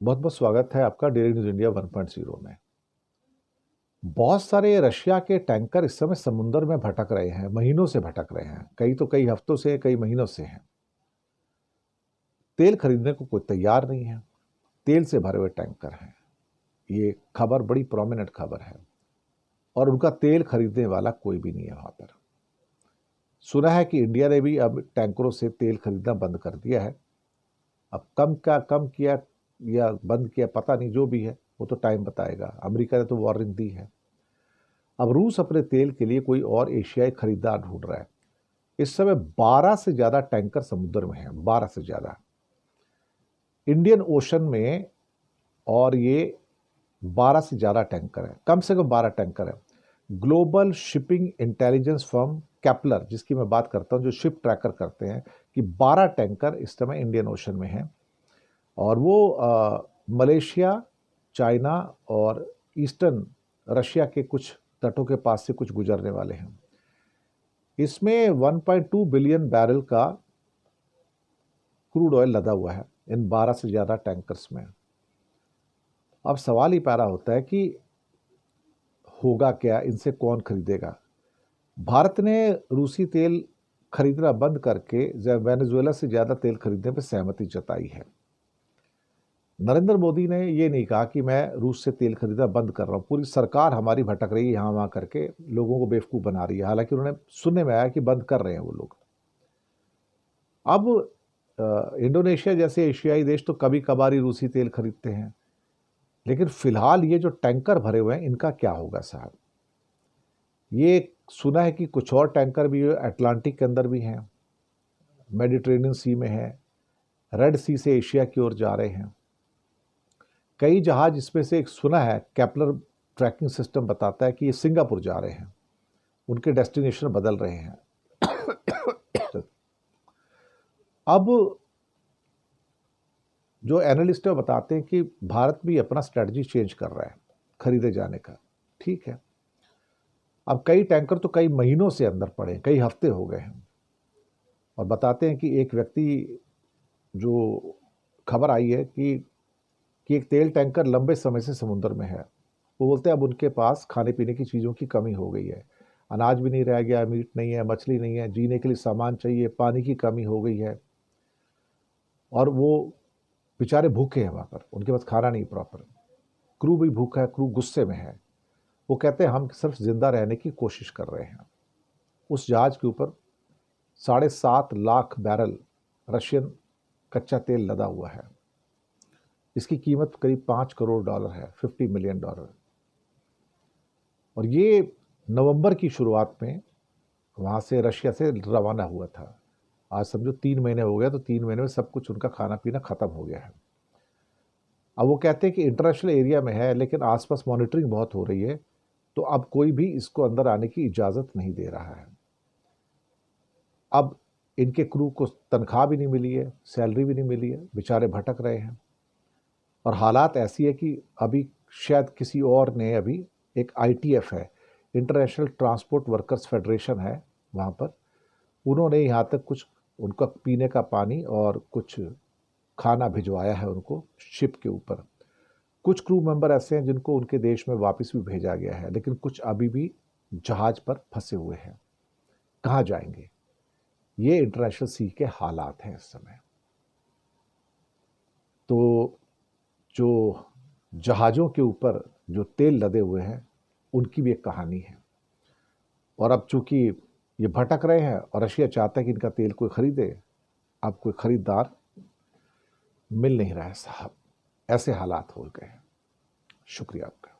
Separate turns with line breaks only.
बहुत बहुत स्वागत है आपका डेली न्यूज इंडिया 1.0 में। बहुत सारे रशिया के टैंकर इस समय समुद्र में भटक रहे हैं, महीनों से भटक रहे हैं, कई तो कई हफ्तों से, कई महीनों से हैं। तेल खरीदने को कोई तैयार नहीं है। तेल से भरे हुए टैंकर हैं। ये खबर बड़ी प्रोमिनेंट खबर है और उनका तेल खरीदने वाला कोई भी नहीं है वहां पर। सुना है कि इंडिया ने भी अब टैंकरों से तेल खरीदना बंद कर दिया है। अब कम किया या बंद किया पता नहीं, जो भी है वो तो टाइम बताएगा। अमेरिका ने तो वार्निंग दी है। अब रूस अपने तेल के लिए कोई और एशियाई खरीदार ढूंढ रहा है। इस समय 12 से ज्यादा टैंकर समुद्र में हैं, 12 से ज्यादा इंडियन ओशन में। और ये 12 से ज्यादा टैंकर है, कम से कम 12 टैंकर है। ग्लोबल शिपिंग इंटेलिजेंस फर्म कैपलर, जिसकी मैं बात करता हूं, जो शिप ट्रैकर करते हैं, कि 12 टैंकर इस समय इंडियन ओशन में हैं। और वो मलेशिया, चाइना और ईस्टर्न रशिया के कुछ तटों के पास से कुछ गुजरने वाले हैं। इसमें 1.2 बिलियन बैरल का क्रूड ऑयल लदा हुआ है इन 12 से ज़्यादा टैंकर्स में। अब सवाल ही पैदा होता है कि होगा क्या, इनसे कौन खरीदेगा। भारत ने रूसी तेल खरीदना बंद करके वेनेजुएला से ज़्यादा तेल खरीदने पर सहमति जताई है। नरेंद्र मोदी ने ये नहीं कहा कि मैं रूस से तेल खरीदना बंद कर रहा हूँ, पूरी सरकार हमारी भटक रही है यहाँ वहाँ करके, लोगों को बेवकूफ़ बना रही है। हालांकि उन्होंने सुनने में आया कि बंद कर रहे हैं वो लोग। अब इंडोनेशिया जैसे एशियाई देश तो कभी कभार ही रूसी तेल खरीदते हैं, लेकिन फिलहाल ये जो टैंकर भरे हुए हैं इनका क्या होगा साहब। ये सुना है कि कुछ और टैंकर भी अटलांटिक के अंदर भी हैं, मेडिटेरेनियन सी में है, रेड सी से एशिया की ओर जा रहे हैं कई जहाज। इसमें से एक सुना है, कैपलर ट्रैकिंग सिस्टम बताता है कि ये सिंगापुर जा रहे हैं, उनके डेस्टिनेशन बदल रहे हैं। अब जो एनालिस्ट है बताते हैं कि भारत भी अपना स्ट्रेटजी चेंज कर रहा है खरीदे जाने का। ठीक है, अब कई टैंकर तो कई महीनों से अंदर पड़े, कई हफ्ते हो गए हैं। और बताते हैं कि एक व्यक्ति, जो खबर आई है कि एक तेल टैंकर लंबे समय से समुद्र में है। वो बोलते हैं अब उनके पास खाने पीने की चीज़ों की कमी हो गई है, अनाज भी नहीं रह गया, मीट नहीं है, मछली नहीं है, जीने के लिए सामान चाहिए, पानी की कमी हो गई है। और वो बेचारे भूखे हैं वहाँ पर, उनके पास खाना नहीं प्रॉपर। क्रू भी भूखा है, क्रू गुस्से में है। वो कहते हैं हम सिर्फ जिंदा रहने की कोशिश कर रहे हैं। उस जहाज के ऊपर 7.5 लाख बैरल रशियन कच्चा तेल लदा हुआ है। इसकी कीमत करीब $5 करोड़ है, $50 मिलियन। और ये नवंबर की शुरुआत में वहाँ से रशिया से रवाना हुआ था। आज समझो 3 महीने हो गया, तो 3 महीने में सब कुछ उनका खाना पीना खत्म हो गया है। अब वो कहते हैं कि इंटरनेशनल एरिया में है, लेकिन आसपास मॉनिटरिंग बहुत हो रही है, तो अब कोई भी इसको अंदर आने की इजाज़त नहीं दे रहा है। अब इनके क्रू को तनख्वाह भी नहीं मिली है, सैलरी भी नहीं मिली है, बेचारे भटक रहे हैं। और हालात ऐसी है कि अभी शायद किसी और ने अभी, एक ITF है, इंटरनेशनल ट्रांसपोर्ट वर्कर्स फेडरेशन है वहाँ पर, उन्होंने यहाँ तक कुछ उनका पीने का पानी और कुछ खाना भिजवाया है उनको शिप के ऊपर। कुछ क्रू मेंबर ऐसे हैं जिनको उनके देश में वापस भी भेजा गया है, लेकिन कुछ अभी भी जहाज पर फंसे हुए हैं। कहाँ जाएंगे? ये इंटरनेशनल सी के हालात हैं इस समय। तो जो जहाज़ों के ऊपर जो तेल लदे हुए हैं, उनकी भी एक कहानी है। और अब चूंकि ये भटक रहे हैं और रशिया चाहता है कि इनका तेल कोई खरीदे, अब कोई खरीदार मिल नहीं रहा है साहब। ऐसे हालात हो गए हैं। शुक्रिया आपका।